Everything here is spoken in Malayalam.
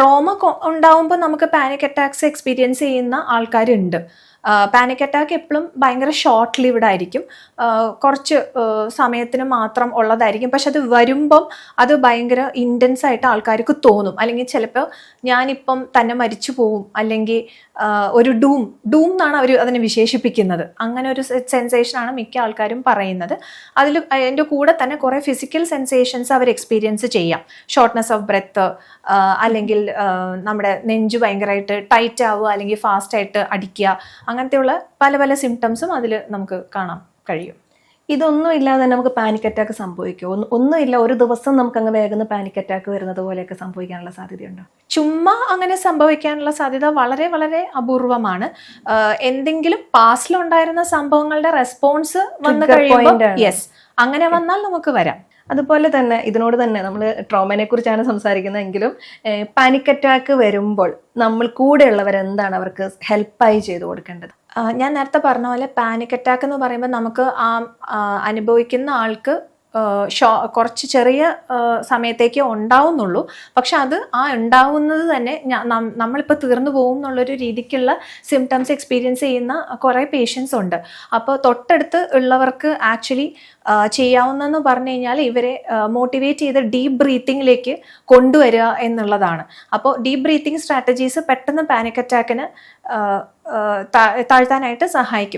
ട്രോമ ഉണ്ടാവുമ്പോൾ നമുക്ക് പാനിക് അറ്റാക്സ് എക്സ്പീരിയൻസ് ചെയ്യുന്ന ആൾക്കാരുണ്ട്. പാനിക് അറ്റാക്ക് എപ്പോഴും ഭയങ്കര ഷോർട്ട് ലിവ്ഡ് ആയിരിക്കും, കുറച്ച് സമയത്തിന് മാത്രം ഉള്ളതായിരിക്കും. പക്ഷെ അത് വരുമ്പം അത് ഭയങ്കര ഇൻറ്റൻസ് ആയിട്ട് ആൾക്കാർക്ക് തോന്നും. അല്ലെങ്കിൽ ചിലപ്പോൾ ഞാനിപ്പം തന്നെ മരിച്ചു പോവും, അല്ലെങ്കിൽ ഒരു ഡൂം എന്നാണ് അവർ അതിനെ വിശേഷിപ്പിക്കുന്നത്. അങ്ങനെ ഒരു സെൻസേഷനാണ് മിക്ക ആൾക്കാരും പറയുന്നത്. അതിൻ്റെ കൂടെ തന്നെ കുറേ ഫിസിക്കൽ സെൻസേഷൻസ് അവർ എക്സ്പീരിയൻസ് ചെയ്യാം. ഷോർട്ട്നെസ് ഓഫ് ബ്രെത്ത്, അല്ലെങ്കിൽ നമ്മുടെ നെഞ്ച് ഭയങ്കരമായിട്ട് ടൈറ്റ് ആവുക, അല്ലെങ്കിൽ ഫാസ്റ്റായിട്ട് അടിക്കുക, അങ്ങനത്തെയുള്ള പല പല സിംറ്റംസും അതിൽ നമുക്ക് കാണാൻ കഴിയും. ഇതൊന്നും ഇല്ലാതെ തന്നെ നമുക്ക് പാനിക് അറ്റാക്ക് സംഭവിക്കുമോ? ഒന്നുമില്ല, ഒരു ദിവസം നമുക്ക് അങ്ങ് വേഗം പാനിക് അറ്റാക്ക് വരുന്നത് പോലെയൊക്കെ സംഭവിക്കാനുള്ള സാധ്യതയുണ്ടോ? ചുമ്മാ അങ്ങനെ സംഭവിക്കാനുള്ള സാധ്യത വളരെ വളരെ അപൂർവമാണ്. എന്തെങ്കിലും പാസ്റ്റിലുണ്ടായിരുന്ന സംഭവങ്ങളുടെ റെസ്പോൺസ് വന്നു കഴിയുമ്പോൾ യെസ്, അങ്ങനെ വന്നാൽ നമുക്ക് വരാം. അതുപോലെ തന്നെ ഇതിനോട് തന്നെ നമ്മൾ ട്രോമനെ കുറിച്ചാണ് സംസാരിക്കുന്നതെങ്കിലും പാനിക് അറ്റാക്ക് വരുമ്പോൾ നമ്മൾ കൂടെയുള്ളവർ എന്താണ് അവർക്ക് ഹെൽപ്പായി ചെയ്തു കൊടുക്കേണ്ടത്? ഞാൻ നേരത്തെ പറഞ്ഞ പോലെ പാനിക് അറ്റാക്ക് എന്ന് പറയുമ്പോൾ നമുക്ക് അനുഭവിക്കുന്ന ആൾക്ക് കുറച്ച് ചെറിയ സമയത്തേക്കേ ഉണ്ടാവുന്നുള്ളൂ. പക്ഷെ അത് ഉണ്ടാവുന്നത് തന്നെ നമ്മളിപ്പോൾ തീർന്നു പോകും എന്നുള്ളൊരു രീതിക്കുള്ള സിംറ്റംസ് എക്സ്പീരിയൻസ് ചെയ്യുന്ന കുറേ പേഷ്യൻസ് ഉണ്ട്. അപ്പോൾ തൊട്ടടുത്ത് ഉള്ളവർക്ക് ആക്ച്വലി ചെയ്യാവുന്നതെന്ന് പറഞ്ഞു കഴിഞ്ഞാൽ ഇവരെ മോട്ടിവേറ്റ് ചെയ്ത് ഡീപ്പ് ബ്രീത്തിങ്ങിലേക്ക് കൊണ്ടുവരിക എന്നുള്ളതാണ്. അപ്പോൾ ഡീപ്പ് ബ്രീത്തിങ് സ്ട്രാറ്റജീസ് പെട്ടെന്ന് പാനിക് അറ്റാക്കിന് താഴ്ത്താനായിട്ട് സഹായിക്കും.